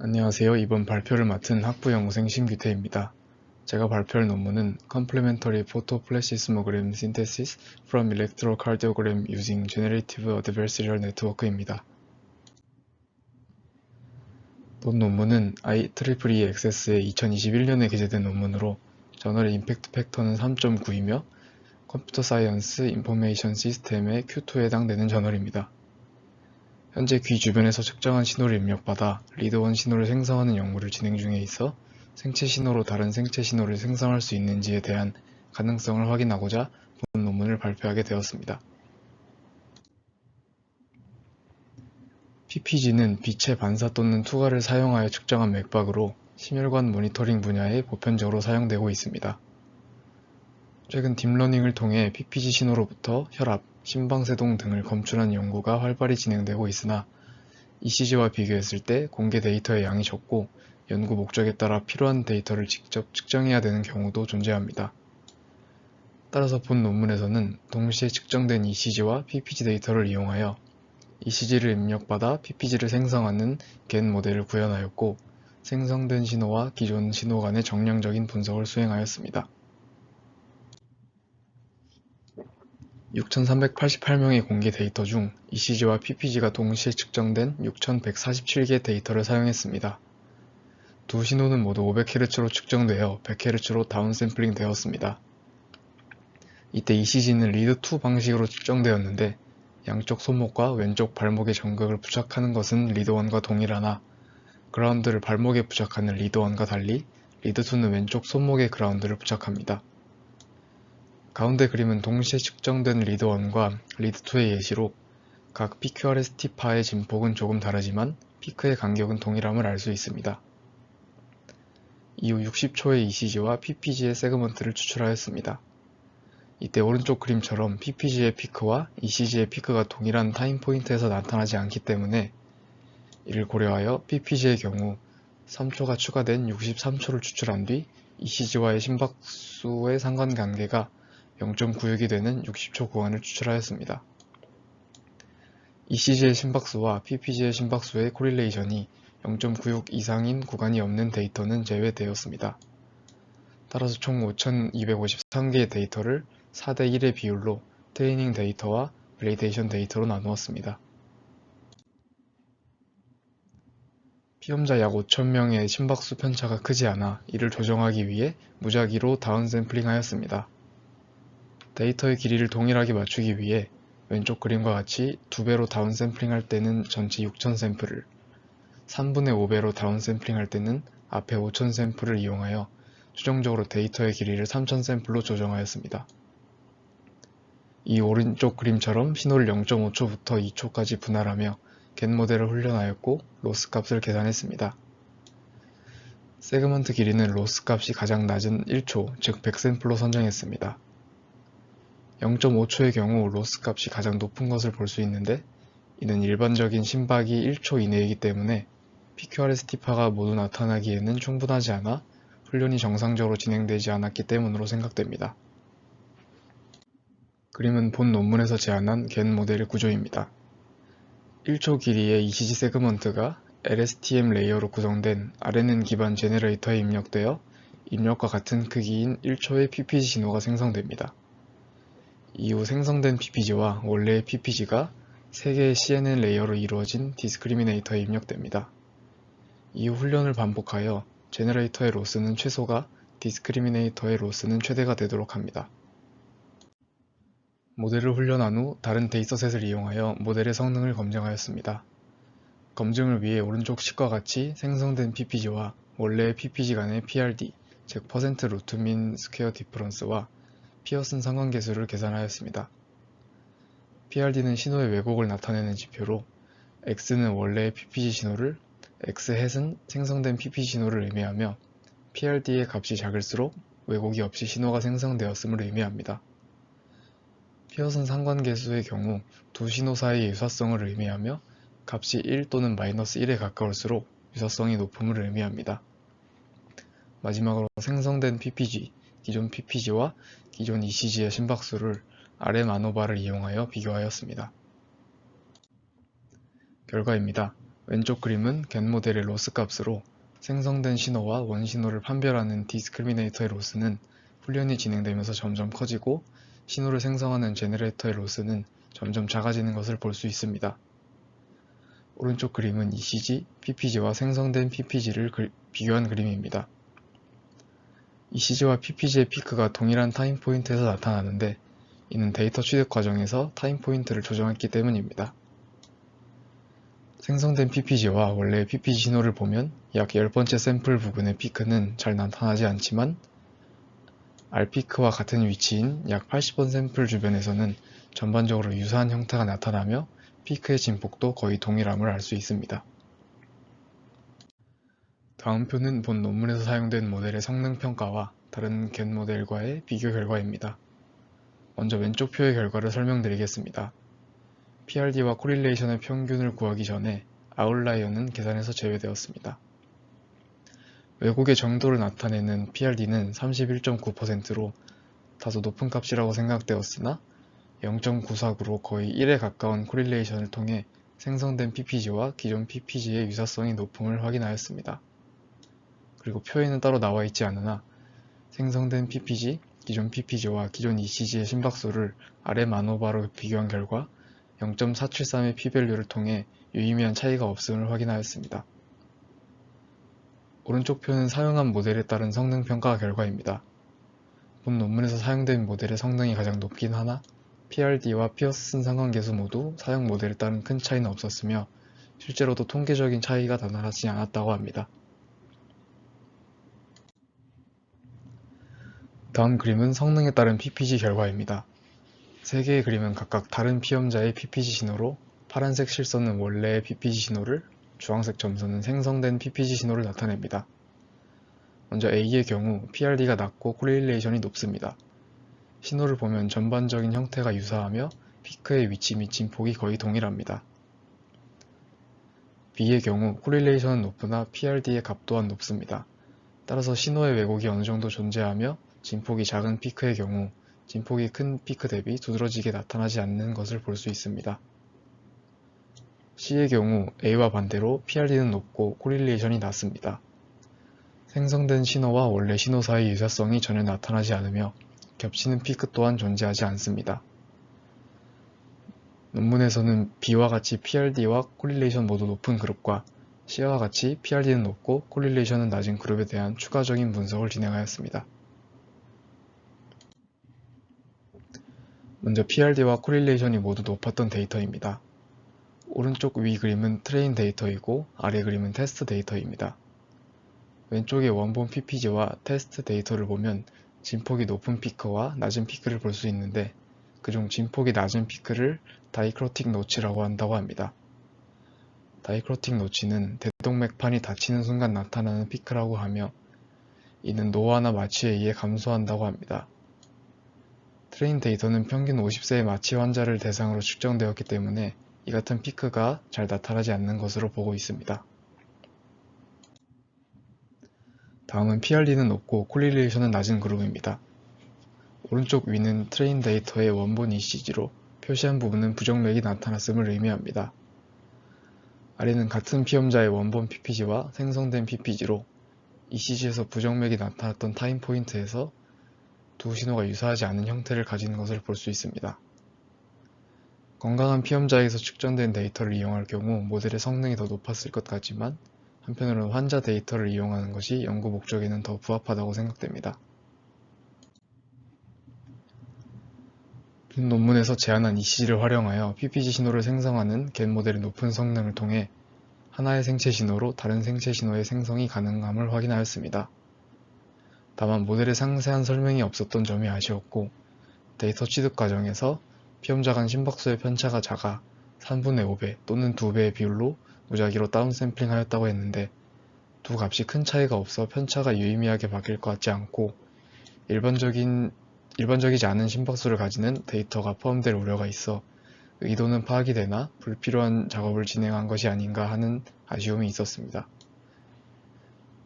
안녕하세요. 이번 발표를 맡은 학부연구생 심규태입니다. 제가 발표할 논문은 Complementary Photoflashismogram Synthesis from Electrocardiogram Using Generative Adversarial Network입니다. 본 논문은 IEEE Access에 2021년에 게재된 논문으로 저널 임팩트 팩터는 3.9이며 컴퓨터 사이언스 인포메이션 시스템의 Q2에 해당되는 저널입니다. 현재 귀 주변에서 측정한 신호를 입력받아 리드1 신호를 생성하는 연구를 진행 중에 있어 생체 신호로 다른 생체 신호를 생성할 수 있는지에 대한 가능성을 확인하고자 본 논문을 발표하게 되었습니다. PPG는 빛의 반사 또는 투과를 사용하여 측정한 맥박으로 심혈관 모니터링 분야에 보편적으로 사용되고 있습니다. 최근 딥러닝을 통해 PPG 신호로부터 혈압, 심방세동 등을 검출한 연구가 활발히 진행되고 있으나 ECG와 비교했을 때 공개 데이터의 양이 적고 연구 목적에 따라 필요한 데이터를 직접 측정해야 되는 경우도 존재합니다. 따라서 본 논문에서는 동시에 측정된 ECG와 PPG 데이터를 이용하여 ECG를 입력받아 PPG를 생성하는 겐 모델을 구현하였고 생성된 신호와 기존 신호 간의 정량적인 분석을 수행하였습니다. 6,388명의 공개 데이터 중 ECG와 PPG가 동시에 측정된 6,147개 데이터를 사용했습니다. 두 신호는 모두 500Hz로 측정되어 100Hz로 다운샘플링 되었습니다. 이때 ECG는 리드2 방식으로 측정되었는데 양쪽 손목과 왼쪽 발목에 정극을 부착하는 것은 리드1과 동일하나 그라운드를 발목에 부착하는 리드1과 달리 리드2는 왼쪽 손목에 그라운드를 부착합니다. 가운데 그림은 동시에 측정된 리드1과 리드2의 예시로 각 PQRS-T파의 진폭은 조금 다르지만 피크의 간격은 동일함을 알 수 있습니다. 이후 60초의 ECG와 PPG의 세그먼트를 추출하였습니다. 이때 오른쪽 그림처럼 PPG의 피크와 ECG의 피크가 동일한 타임 포인트에서 나타나지 않기 때문에 이를 고려하여 PPG의 경우 3초가 추가된 63초를 추출한 뒤 ECG와의 심박수의 상관관계가 0.96이 되는 60초 구간을 추출하였습니다. ECG의 심박수와 PPG의 심박수의 코릴레이션이 0.96 이상인 구간이 없는 데이터는 제외되었습니다. 따라서 총 5,253개의 데이터를 4:1의 비율로 트레이닝 데이터와 밸리데이션 데이터로 나누었습니다. 피험자 약 5,000명의 심박수 편차가 크지 않아 이를 조정하기 위해 무작위로 다운샘플링 하였습니다. 데이터의 길이를 동일하게 맞추기 위해 왼쪽 그림과 같이 2배로 다운샘플링 할 때는 전체 6,000샘플을, 3분의 5배로 다운샘플링 할 때는 앞에 5,000샘플을 이용하여 최종적으로 데이터의 길이를 3,000샘플로 조정하였습니다. 이 오른쪽 그림처럼 신호를 0.5초부터 2초까지 분할하며 겐 모델을 훈련하였고 로스 값을 계산했습니다. 세그먼트 길이는 로스 값이 가장 낮은 1초, 즉 100샘플로 선정했습니다. 0.5초의 경우 로스 값이 가장 높은 것을 볼 수 있는데 이는 일반적인 심박이 1초 이내이기 때문에 PQRS-T파가 모두 나타나기에는 충분하지 않아 훈련이 정상적으로 진행되지 않았기 때문으로 생각됩니다. 그림은 본 논문에서 제안한 겐 모델의 구조입니다. 1초 길이의 ECG 세그먼트가 LSTM 레이어로 구성된 RNN 기반 제너레이터에 입력되어 입력과 같은 크기인 1초의 PPG 신호가 생성됩니다. 이후 생성된 PPG와 원래의 PPG가 3개의 CNN 레이어로 이루어진 디스크리미네이터에 입력됩니다. 이후 훈련을 반복하여 제너레이터의 로스는 최소가 디스크리미네이터의 로스는 최대가 되도록 합니다. 모델을 훈련한 후 다른 데이터셋을 이용하여 모델의 성능을 검증하였습니다. 검증을 위해 오른쪽 식과 같이 생성된 PPG와 원래의 PPG 간의 PRD, 즉 퍼센트 루트 민 스퀘어 디퍼런스와 피어슨 상관계수를 계산하였습니다. PRD는 신호의 왜곡을 나타내는 지표로 X는 원래의 PPG 신호를, X햇은 생성된 PPG 신호를 의미하며 PRD의 값이 작을수록 왜곡이 없이 신호가 생성되었음을 의미합니다. 피어슨 상관계수의 경우 두 신호 사이의 유사성을 의미하며 값이 1 또는 -1에 가까울수록 유사성이 높음을 의미합니다. 마지막으로 생성된 PPG, 기존 PPG와 기존 ECG의 심박수를 RM 아노바를 이용하여 비교하였습니다. 결과입니다. 왼쪽 그림은 겟 모델의 로스 값으로 생성된 신호와 원 신호를 판별하는 디스크리미네이터의 로스는 훈련이 진행되면서 점점 커지고 신호를 생성하는 제너레이터의 로스는 점점 작아지는 것을 볼 수 있습니다. 오른쪽 그림은 ECG, PPG와 생성된 PPG를 비교한 그림입니다. ECG와 PPG의 피크가 동일한 타임 포인트에서 나타나는데 이는 데이터 취득 과정에서 타임 포인트를 조정했기 때문입니다. 생성된 PPG와 원래의 PPG 신호를 보면 약 10번째 샘플 부근의 피크는 잘 나타나지 않지만 R피크와 같은 위치인 약 80번 샘플 주변에서는 전반적으로 유사한 형태가 나타나며 피크의 진폭도 거의 동일함을 알 수 있습니다. 다음 표는 본 논문에서 사용된 모델의 성능 평가와 다른 겟 모델과의 비교 결과입니다. 먼저 왼쪽 표의 결과를 설명드리겠습니다. PRD와 코릴레이션의 평균을 구하기 전에 아웃라이어는 계산에서 제외되었습니다. 왜곡의 정도를 나타내는 PRD는 31.9%로 다소 높은 값이라고 생각되었으나 0.94로 거의 1에 가까운 코릴레이션을 통해 생성된 PPG와 기존 PPG의 유사성이 높음을 확인하였습니다. 그리고 표에는 따로 나와 있지 않으나 생성된 PPG, 기존 PPG와 기존 ECG의 심박수를 아래 만오바로 비교한 결과 0.473의 P밸류를 통해 유의미한 차이가 없음을 확인하였습니다. 오른쪽 표는 사용한 모델에 따른 성능 평가 결과입니다. 본 논문에서 사용된 모델의 성능이 가장 높긴 하나 PRD와 피어슨 상관계수 모두 사용 모델에 따른 큰 차이는 없었으며 실제로도 통계적인 차이가 나타나지 않았다고 합니다. 다음 그림은 성능에 따른 PPG 결과입니다. 세 개의 그림은 각각 다른 피험자의 PPG 신호로 파란색 실선은 원래의 PPG 신호를, 주황색 점선은 생성된 PPG 신호를 나타냅니다. 먼저 A의 경우 PRD가 낮고 코릴레이션이 높습니다. 신호를 보면 전반적인 형태가 유사하며 피크의 위치 및 진폭이 거의 동일합니다. B의 경우 코릴레이션은 높으나 PRD의 값 또한 높습니다. 따라서 신호의 왜곡이 어느 정도 존재하며 진폭이 작은 피크의 경우 진폭이 큰 피크 대비 두드러지게 나타나지 않는 것을 볼 수 있습니다. C의 경우 A와 반대로 PRD는 높고 코릴레이션이 낮습니다. 생성된 신호와 원래 신호 사이의 유사성이 전혀 나타나지 않으며 겹치는 피크 또한 존재하지 않습니다. 논문에서는 B와 같이 PRD와 코릴레이션 모두 높은 그룹과 C와 같이 PRD는 높고 코릴레이션은 낮은 그룹에 대한 추가적인 분석을 진행하였습니다. 먼저 PRD와 코릴레이션이 모두 높았던 데이터입니다. 오른쪽 위 그림은 트레인 데이터이고 아래 그림은 테스트 데이터입니다. 왼쪽의 원본 PPG와 테스트 데이터를 보면 진폭이 높은 피크와 낮은 피크를 볼 수 있는데 그중 진폭이 낮은 피크를 다이크로틱 노치라고 한다고 합니다. 다이크로틱 노치는 대동맥판이 닫히는 순간 나타나는 피크라고 하며 이는 노화나 마취에 의해 감소한다고 합니다. 트레인 데이터는 평균 50세의 마취 환자를 대상으로 측정되었기 때문에 이 같은 피크가 잘 나타나지 않는 것으로 보고 있습니다. 다음은 PRD는 높고 코릴레이션은 낮은 그룹입니다. 오른쪽 위는 트레인 데이터의 원본 ECG로 표시한 부분은 부정맥이 나타났음을 의미합니다. 아래는 같은 피험자의 원본 PPG와 생성된 PPG로 ECG에서 부정맥이 나타났던 타임 포인트에서 두 신호가 유사하지 않은 형태를 가지는 것을 볼 수 있습니다. 건강한 피험자에서 측정된 데이터를 이용할 경우 모델의 성능이 더 높았을 것 같지만 한편으로는 환자 데이터를 이용하는 것이 연구 목적에는 더 부합하다고 생각됩니다. 본 논문에서 제안한 ECG를 활용하여 PPG 신호를 생성하는 겟 모델의 높은 성능을 통해 하나의 생체 신호로 다른 생체 신호의 생성이 가능함을 확인하였습니다. 다만 모델에 상세한 설명이 없었던 점이 아쉬웠고 데이터 취득 과정에서 피험자 간 심박수의 편차가 작아 3분의 5배 또는 2배의 비율로 무작위로 다운샘플링 하였다고 했는데 두 값이 큰 차이가 없어 편차가 유의미하게 바뀔 것 같지 않고 일반적이지 않은 심박수를 가지는 데이터가 포함될 우려가 있어 의도는 파악이 되나 불필요한 작업을 진행한 것이 아닌가 하는 아쉬움이 있었습니다.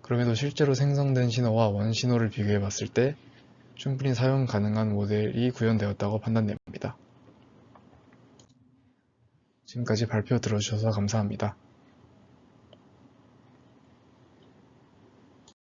그럼에도 실제로 생성된 신호와 원 신호를 비교해 봤을 때 충분히 사용 가능한 모델이 구현되었다고 판단됩니다. 지금까지 발표 들어주셔서 감사합니다.